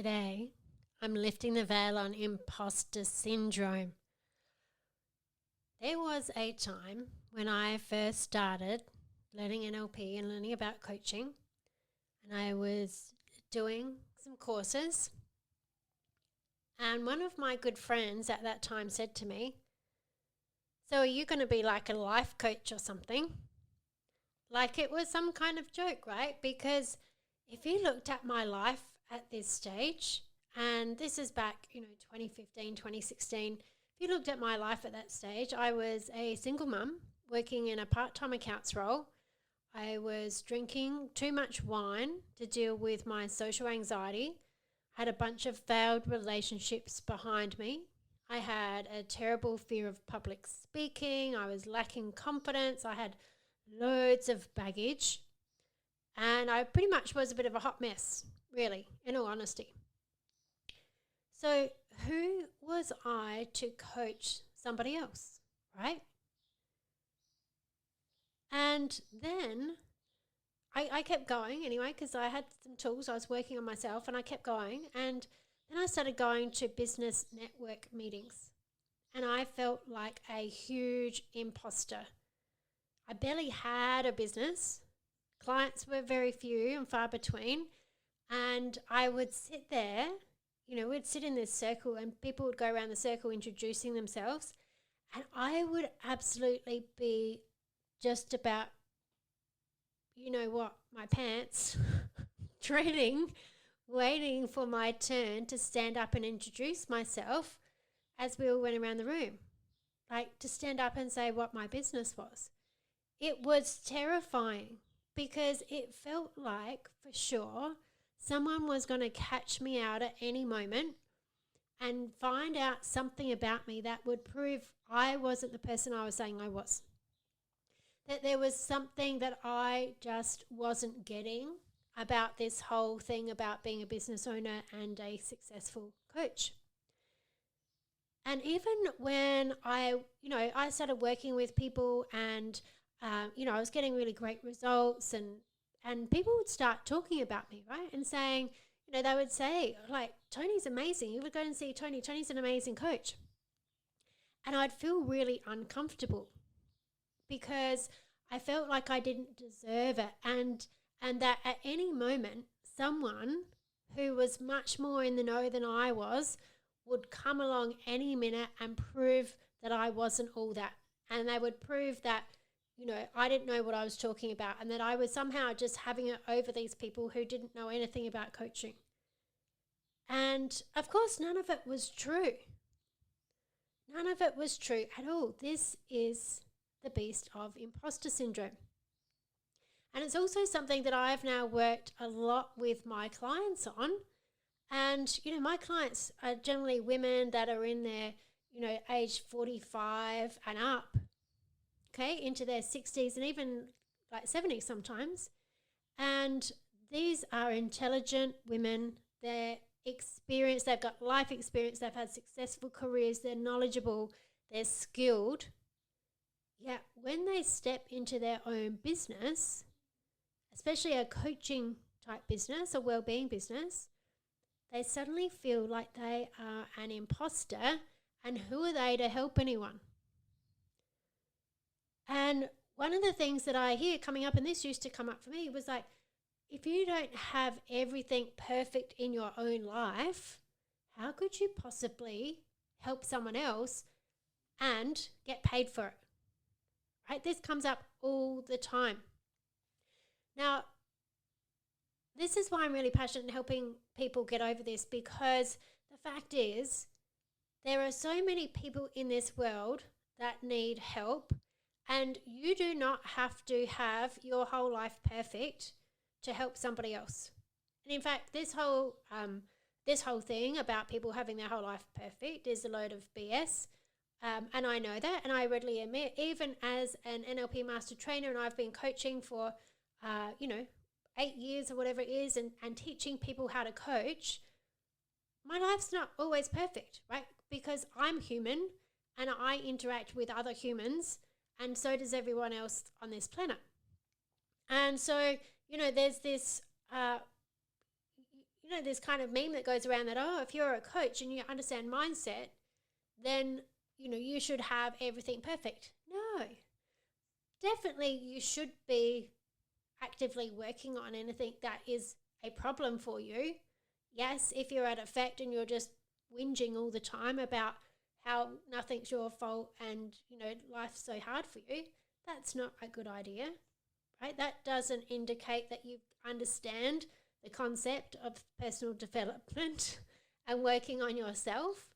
Today, I'm lifting the veil on imposter syndrome. There was a time when I first started learning NLP and learning about coaching, and I was doing some courses. And one of my good friends at that time said to me, "So are you going to be like a life coach or something?" Like it was some kind of joke, right? Because if you looked at my life at this stage, and this is back, 2015, 2016, if you looked at my life at that stage, I was a single mum working in a part-time accounts role. I was drinking too much wine to deal with my social anxiety. Had a bunch of failed relationships behind me. I had a terrible fear of public speaking. I was lacking confidence. I had loads of baggage. And I pretty much was a bit of a hot mess, really, in all honesty. So who was I to coach somebody else, right? And then I kept going anyway because I had some tools. I was working on myself and I kept going. And then I started going to business network meetings. And I felt like a huge imposter. I barely had a business. Clients were very few and far between. And I would sit there, we'd sit in this circle and people would go around the circle introducing themselves. And I would absolutely be just about, my pants, dreading, waiting for my turn to stand up and introduce myself as we all went around the room. Like to stand up and say what my business was. It was terrifying because it felt like for sure someone was going to catch me out at any moment and find out something about me that would prove I wasn't the person I was saying I was. That there was something that I just wasn't getting about this whole thing about being a business owner and a successful coach. And even when I started working with people and, I was getting really great results and people would start talking about me, right? And saying, they would say, like, Toni's amazing. You would go and see Toni. Toni's an amazing coach. And I'd feel really uncomfortable because I felt like I didn't deserve it. And that at any moment, someone who was much more in the know than I was would come along any minute and prove that I wasn't all that. And they would prove that, I didn't know what I was talking about and that I was somehow just having it over these people who didn't know anything about coaching. And of course, none of it was true. None of it was true at all. This is the beast of imposter syndrome. And it's also something that I've now worked a lot with my clients on. And, my clients are generally women that are in their, age 45 and up, okay, into their 60s and even like 70s sometimes. And these are intelligent women. They're experienced. They've got life experience. They've had successful careers. They're knowledgeable. They're skilled. Yet when they step into their own business, especially a coaching type business, a well-being business, they suddenly feel like they are an imposter, and who are they to help anyone? And one of the things that I hear coming up, and this used to come up for me, was like, if you don't have everything perfect in your own life, how could you possibly help someone else and get paid for it? Right? This comes up all the time. Now, this is why I'm really passionate in helping people get over this, because the fact is there are so many people in this world that need help, and you do not have to have your whole life perfect to help somebody else. And in fact, this whole thing about people having their whole life perfect is a load of BS. And I know that, and I readily admit, even as an NLP Master Trainer, and I've been coaching for, 8 years or whatever it is, and teaching people how to coach, my life's not always perfect, right? Because I'm human and I interact with other humans, and so does everyone else on this planet. And so, there's this, this kind of meme that goes around that, if you're a coach and you understand mindset, then, you should have everything perfect. No. Definitely you should be actively working on anything that is a problem for you. Yes, if you're at effect and you're just whinging all the time about how nothing's your fault and, life's so hard for you, that's not a good idea, right? That doesn't indicate that you understand the concept of personal development and working on yourself.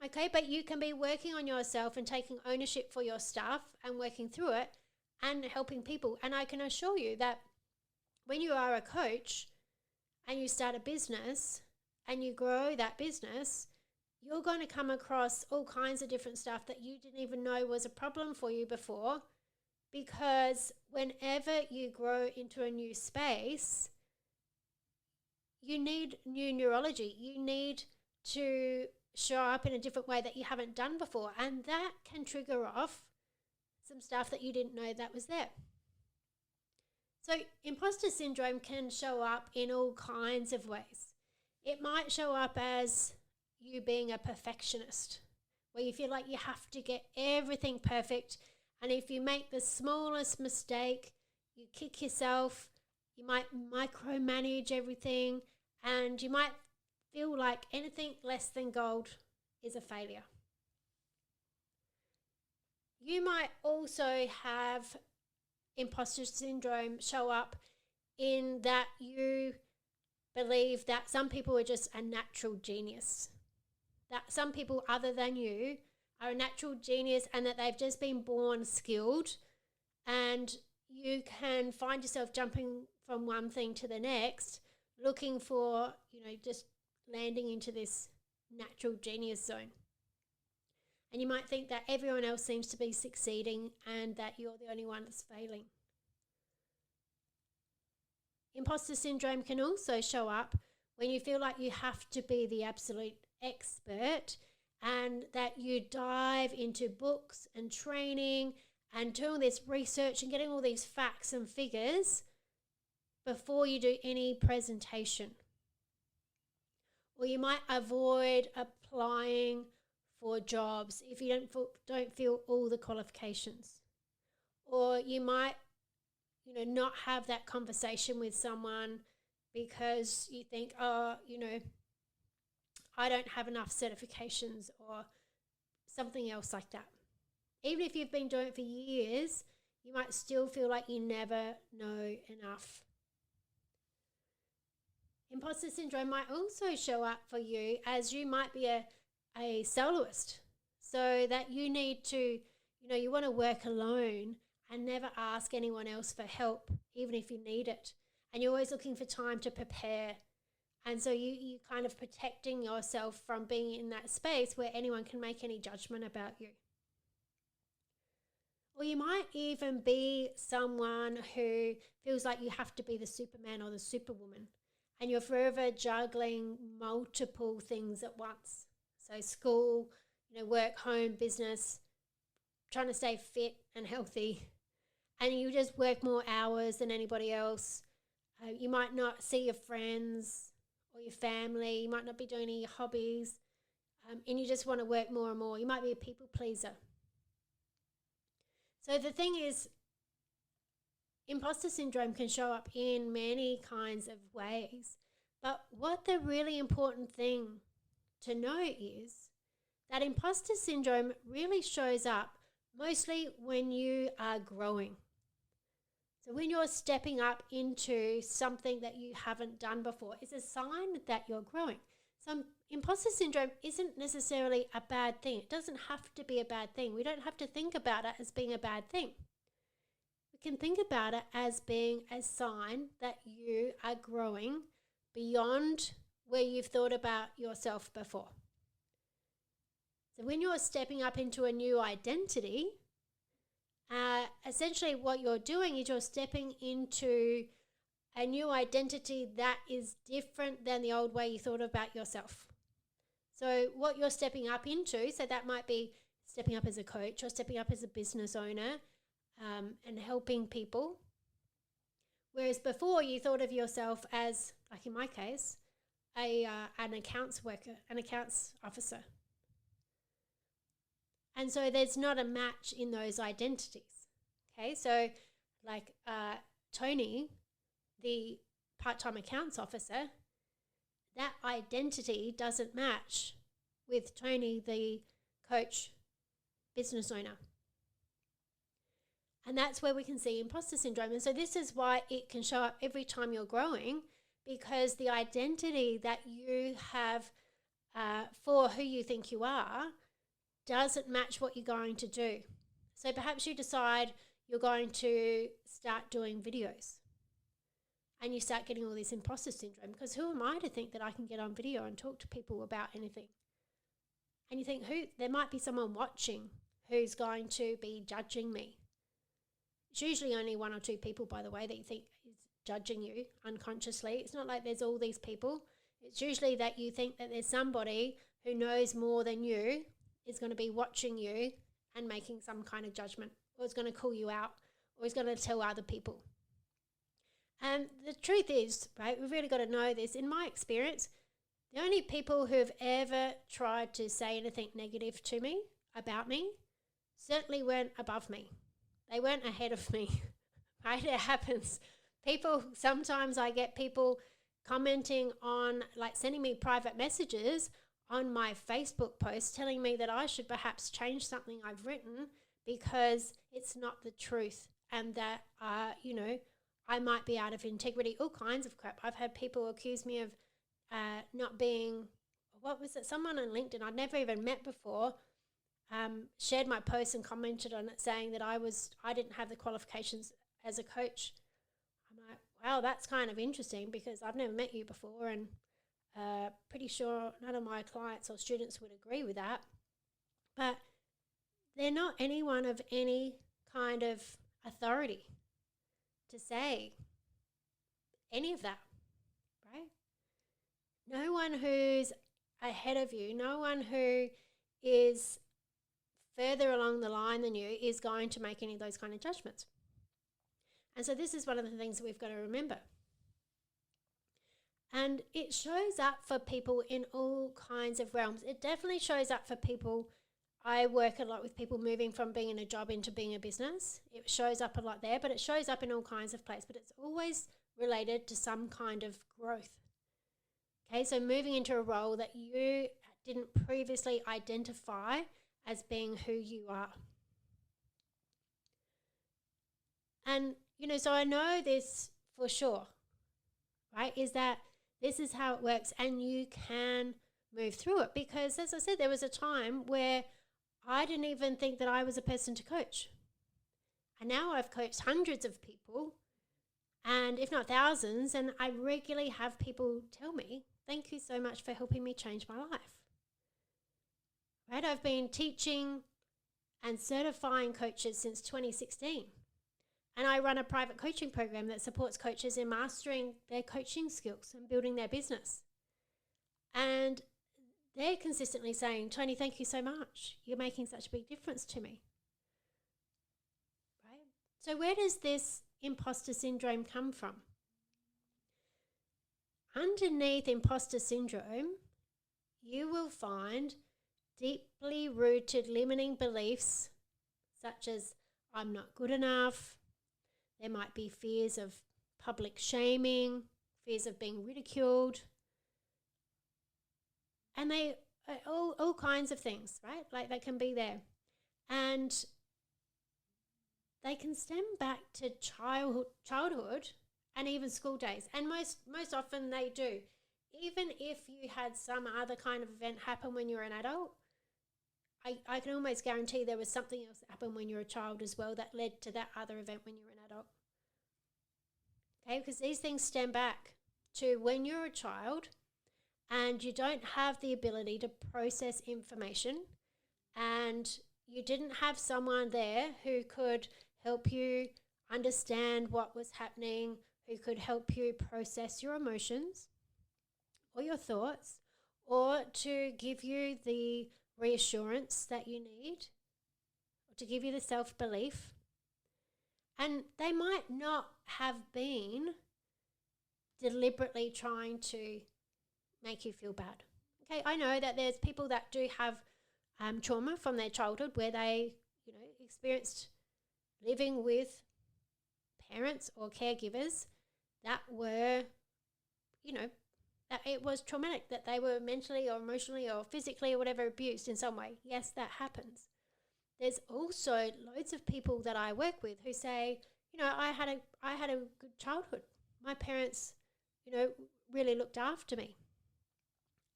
Okay, but you can be working on yourself and taking ownership for your stuff and working through it and helping people. And I can assure you that when you are a coach and you start a business and you grow that business, you're going to come across all kinds of different stuff that you didn't even know was a problem for you before, because whenever you grow into a new space, you need new neurology. You need to show up in a different way that you haven't done before, and that can trigger off some stuff that you didn't know that was there. So imposter syndrome can show up in all kinds of ways. It might show up as you being a perfectionist, where you feel like you have to get everything perfect, and if you make the smallest mistake, you kick yourself. You might micromanage everything, and you might feel like anything less than gold is a failure. You might also have imposter syndrome show up in that you believe that some people are just a natural genius, that some people other than you are a natural genius and that they've just been born skilled, and you can find yourself jumping from one thing to the next, looking for, just landing into this natural genius zone. And you might think that everyone else seems to be succeeding and that you're the only one that's failing. Imposter syndrome can also show up when you feel like you have to be the absolute expert and that you dive into books and training and doing all this research and getting all these facts and figures before you do any presentation. Or you might avoid applying for jobs if you don't feel all the qualifications. Or you might, not have that conversation with someone because you think, I don't have enough certifications or something else like that. Even if you've been doing it for years, you might still feel like you never know enough. Imposter syndrome might also show up for you as you might be a soloist, so that you need to, you want to work alone and never ask anyone else for help, even if you need it. And you're always looking for time to prepare. And so you kind of protecting yourself from being in that space where anyone can make any judgment about you. Or you might even be someone who feels like you have to be the Superman or the Superwoman, and you're forever juggling multiple things at once. So school, work, home, business, trying to stay fit and healthy, and you just work more hours than anybody else. You might not see your friends or your family. You might not be doing any of your hobbies, and you just want to work more and more. You might be a people pleaser. So the thing is, imposter syndrome can show up in many kinds of ways. But what the really important thing to know is that imposter syndrome really shows up mostly when you are growing. So when you're stepping up into something that you haven't done before, it's a sign that you're growing. So imposter syndrome isn't necessarily a bad thing. It doesn't have to be a bad thing. We don't have to think about it as being a bad thing. We can think about it as being a sign that you are growing beyond where you've thought about yourself before. So when you're stepping up into a new identity, essentially what you're doing is you're stepping into a new identity that is different than the old way you thought about yourself. So what you're stepping up into, so that might be stepping up as a coach or stepping up as a business owner and helping people. Whereas before you thought of yourself as, like in my case, an accounts worker, an accounts officer. And so there's not a match in those identities. Okay, so like Toni, the part-time accounts officer, that identity doesn't match with Toni, the coach business owner. And that's where we can see imposter syndrome. And so this is why it can show up every time you're growing, because the identity that you have for who you think you are doesn't match what you're going to do. So perhaps you decide you're going to start doing videos and you start getting all this imposter syndrome, because who am I to think that I can get on video and talk to people about anything? And you think, there might be someone watching who's going to be judging me. It's usually only one or two people, by the way, that you think is judging you unconsciously. It's not like there's all these people. It's usually that you think that there's somebody who knows more than you is going to be watching you and making some kind of judgment, or is going to call you out, or is going to tell other people. And the truth is, right, we've really got to know this. In my experience, the only people who have ever tried to say anything negative to me, about me, certainly weren't above me. They weren't ahead of me, right? It happens. Sometimes I get people commenting on, like sending me private messages on my Facebook post telling me that I should perhaps change something I've written because it's not the truth, and that, I might be out of integrity, all kinds of crap. I've had people accuse me of not being, someone on LinkedIn I'd never even met before, shared my post and commented on it saying that I didn't have the qualifications as a coach. I'm like, wow, that's kind of interesting, because I've never met you before, and pretty sure none of my clients or students would agree with that. But they're not anyone of any kind of authority to say any of that, right? No one who's ahead of you, no one who is further along the line than you is going to make any of those kind of judgments. And so this is one of the things that we've got to remember. And it shows up for people in all kinds of realms. It definitely shows up for people. I work a lot with people moving from being in a job into being a business. It shows up a lot there, but it shows up in all kinds of places. But it's always related to some kind of growth. Okay, so moving into a role that you didn't previously identify as being who you are. And, so I know this for sure, right, is that this is how it works, and you can move through it, because, as I said, there was a time where I didn't even think that I was a person to coach. And now I've coached hundreds of people, and if not thousands, and I regularly have people tell me, thank you so much for helping me change my life. Right? I've been teaching and certifying coaches since 2016. And I run a private coaching program that supports coaches in mastering their coaching skills and building their business. And they're consistently saying, Toni, thank you so much. You're making such a big difference to me. Right? So where does this imposter syndrome come from? Underneath imposter syndrome, you will find deeply rooted limiting beliefs such as I'm not good enough. There might be fears of public shaming, fears of being ridiculed, and they all kinds of things, right? Like that can be there. And they can stem back to childhood and even school days. And most often they do. Even if you had some other kind of event happen when you were an adult, I can almost guarantee there was something else that happened when you were a child as well that led to that other event when you were an adult. Okay, because these things stem back to when you're a child and you don't have the ability to process information, and you didn't have someone there who could help you understand what was happening, who could help you process your emotions or your thoughts, or to give you the reassurance that you need, or to give you the self-belief. And they might not have been deliberately trying to make you feel bad. Okay, I know that there's people that do have trauma from their childhood where they, experienced living with parents or caregivers that were, that it was traumatic, that they were mentally or emotionally or physically or whatever abused in some way. Yes, that happens. There's also loads of people that I work with who say, I had a good childhood. My parents, really looked after me.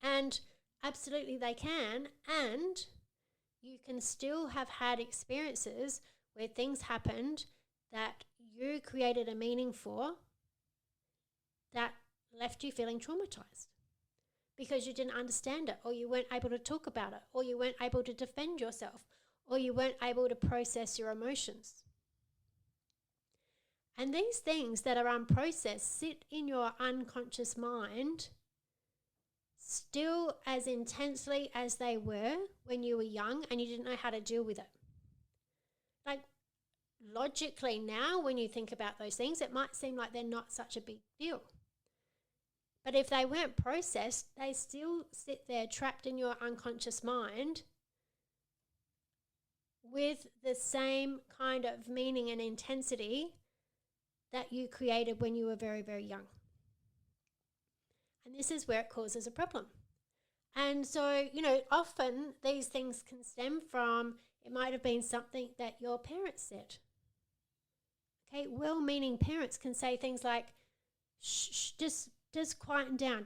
And absolutely they can. And you can still have had experiences where things happened that you created a meaning for that left you feeling traumatized because you didn't understand it, or you weren't able to talk about it, or you weren't able to defend yourself, or you weren't able to process your emotions. And these things that are unprocessed sit in your unconscious mind still as intensely as they were when you were young and you didn't know how to deal with it. Like, logically now, when you think about those things, it might seem like they're not such a big deal. But if they weren't processed, they still sit there trapped in your unconscious mind with the same kind of meaning and intensity that you created when you were very, very young. And this is where it causes a problem. And so, often these things can stem from, it might have been something that your parents said. Okay, well-meaning parents can say things like, shh, just quieten down,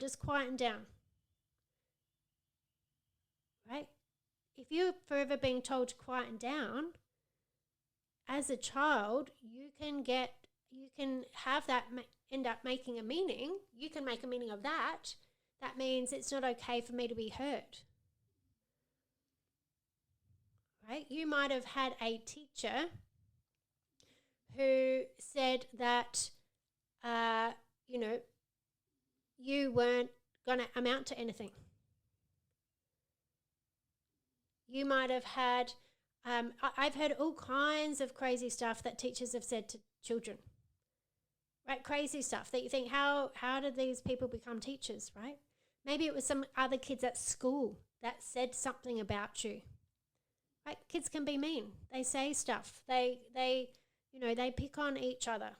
right? If you're forever being told to quieten down, as a child, you can have that end up making a meaning. You can make a meaning of that. That means it's not okay for me to be hurt. Right? You might have had a teacher who said that, you weren't going to amount to anything. You might have had, I've heard all kinds of crazy stuff that teachers have said to children. Right, crazy stuff that you think, how did these people become teachers, right? Maybe it was some other kids at school that said something about you. Right, kids can be mean. They say stuff. They pick on each other.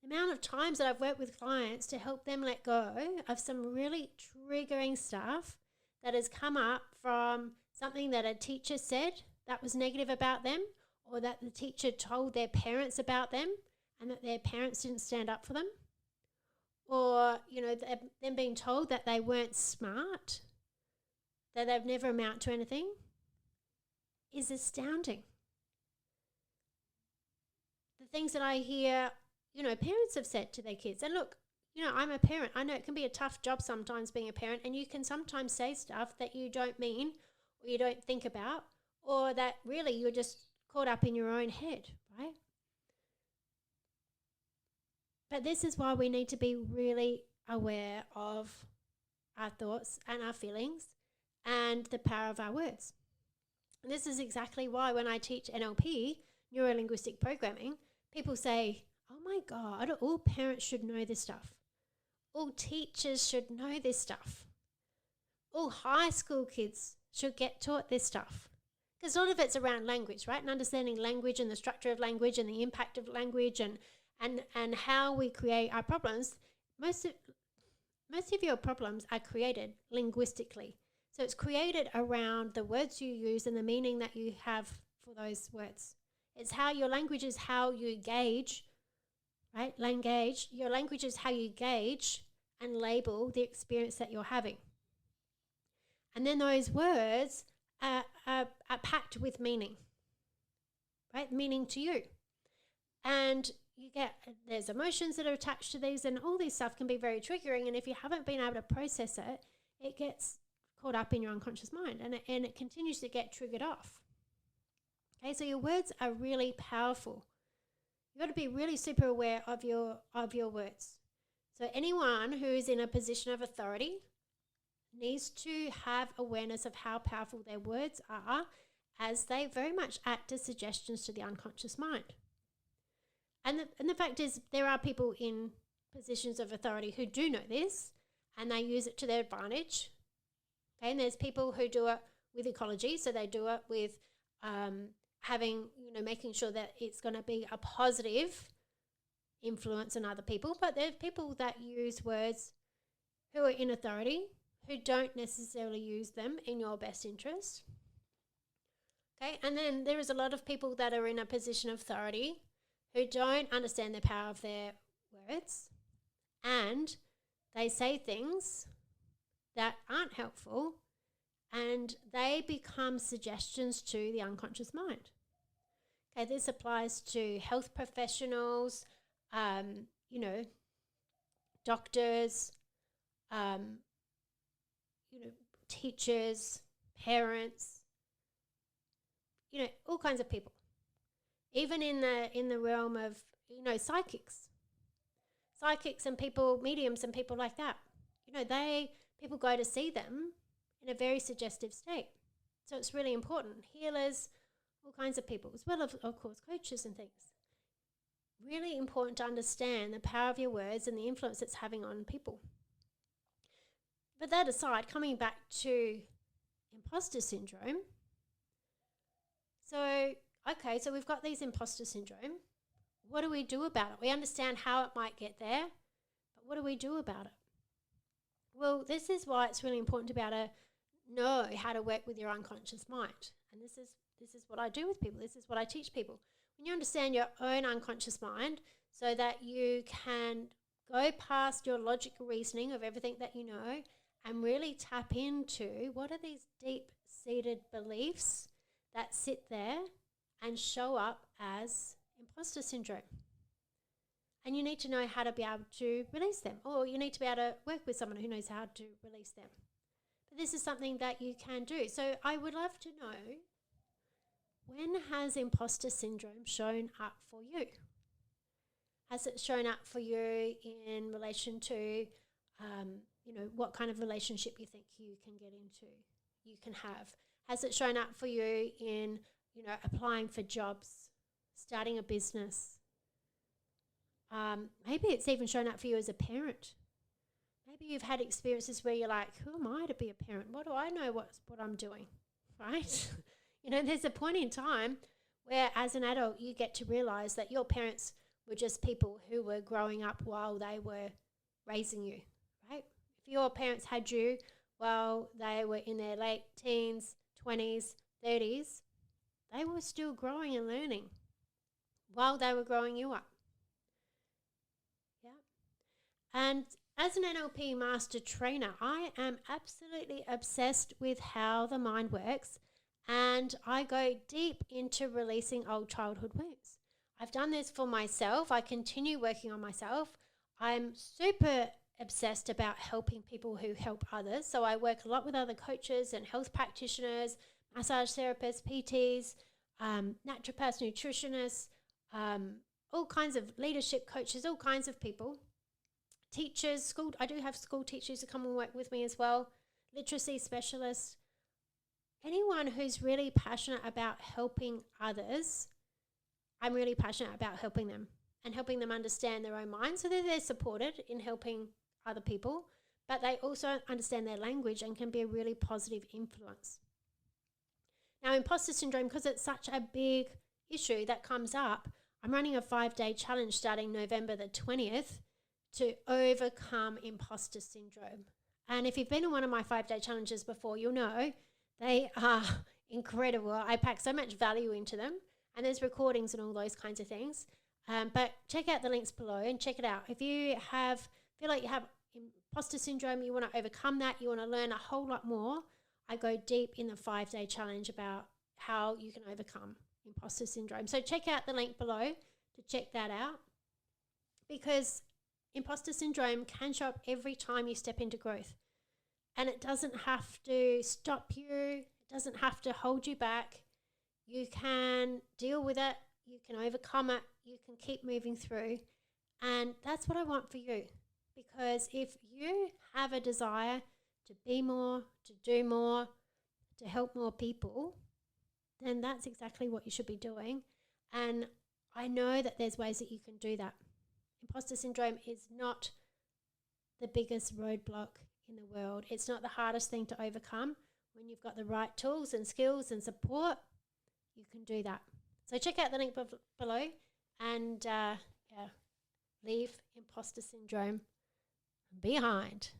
The amount of times that I've worked with clients to help them let go of some really triggering stuff that has come up from something that a teacher said that was negative about them, or that the teacher told their parents about them and that their parents didn't stand up for them, or, them being told that they weren't smart, that they've never amount to anything, is astounding. The things that I hear, parents have said to their kids, and look, I'm a parent. I know it can be a tough job sometimes being a parent, and you can sometimes say stuff that you don't mean or you don't think about, or that really you're just caught up in your own head, right? But this is why we need to be really aware of our thoughts and our feelings and the power of our words. And this is exactly why when I teach NLP, neuro-linguistic programming, people say, oh my God, all parents should know this stuff. All teachers should know this stuff. All high school kids should get taught this stuff. Because a lot of it's around language, right? And understanding language and the structure of language and the impact of language and how we create our problems. Most of your problems are created linguistically. So it's created around the words you use and the meaning that you have for those words. It's how your language is how you gauge, right? Your language is how you gauge and label the experience that you're having. And then those words are packed with meaning, right? Meaning to you. And there's emotions that are attached to these, and all this stuff can be very triggering. And if you haven't been able to process it, it gets caught up in your unconscious mind and it continues to get triggered off. Okay, so your words are really powerful. You've got to be really super aware of your words. So anyone who is in a position of authority needs to have awareness of how powerful their words are, as they very much act as suggestions to the unconscious mind. And the fact is, there are people in positions of authority who do know this, and they use it to their advantage. Okay, and there's people who do it with ecology, so they do it with making sure that it's going to be a positive influence on other people. But there's people that use words who are in authority, who don't necessarily use them in your best interest. Okay, and then there is a lot of people that are in a position of authority who don't understand the power of their words, and they say things that aren't helpful, and they become suggestions to the unconscious mind. Okay, this applies to health professionals, doctors, teachers, parents, all kinds of people. Even in the realm of, psychics and people, mediums and people like that. People go to see them in a very suggestive state. So it's really important. Healers, all kinds of people, as well as, of course, coaches and things. Really important to understand the power of your words and the influence it's having on people. But that aside, coming back to imposter syndrome. So we've got these imposter syndrome. What do we do about it? We understand how it might get there, but what do we do about it? Well, this is why it's really important to be able to know how to work with your unconscious mind. And this is what I do with people. This is what I teach people. When you understand your own unconscious mind so that you can go past your logical reasoning of everything that you know and really tap into what are these deep-seated beliefs that sit there and show up as imposter syndrome. And you need to know how to be able to release them, or you need to be able to work with someone who knows how to release them. But this is something that you can do. So I would love to know, when has imposter syndrome shown up for you? Has it shown up for you in relation to, what kind of relationship you think you can get into, you can have? Has it shown up for you in, applying for jobs, starting a business? Maybe it's even shown up for you as a parent. Maybe you've had experiences where you're like, who am I to be a parent? What do I know what I'm doing, right? There's a point in time where as an adult you get to realize that your parents were just people who were growing up while they were raising you, right? If your parents had you while they were in their late teens, 20s, 30s, they were still growing and learning while they were growing you up. Yeah. And as an NLP Master Trainer, I am absolutely obsessed with how the mind works, and I go deep into releasing old childhood wounds. I've done this for myself. I continue working on myself. I'm super obsessed about helping people who help others. So I work a lot with other coaches and health practitioners, massage therapists, PTs, naturopaths, nutritionists, all kinds of leadership coaches, all kinds of people. Teachers, I do have school teachers who come and work with me as well, literacy specialists. Anyone who's really passionate about helping others, I'm really passionate about helping them and helping them understand their own mind so that they're supported in helping other people, but they also understand their language and can be a really positive influence. Now, imposter syndrome, because it's such a big issue that comes up, I'm running a 5-day challenge starting November the 20th to overcome imposter syndrome. And if you've been on one of my 5-day challenges before, you'll know they are incredible. I pack so much value into them, and there's recordings and all those kinds of things. But check out the links below and check it out. If you feel like you have imposter syndrome, you want to overcome that, you want to learn a whole lot more, I go deep in the 5-day challenge about how you can overcome imposter syndrome. So check out the link below to check that out, because imposter syndrome can show up every time you step into growth. And it doesn't have to stop you. It doesn't have to hold you back. You can deal with it. You can overcome it. You can keep moving through. And that's what I want for you. Because if you have a desire to be more, to do more, to help more people, then that's exactly what you should be doing. And I know that there's ways that you can do that. Imposter syndrome is not the biggest roadblock in the world. It's not the hardest thing to overcome. When you've got the right tools and skills and support, you can do that. So check out the link below and leave imposter syndrome behind.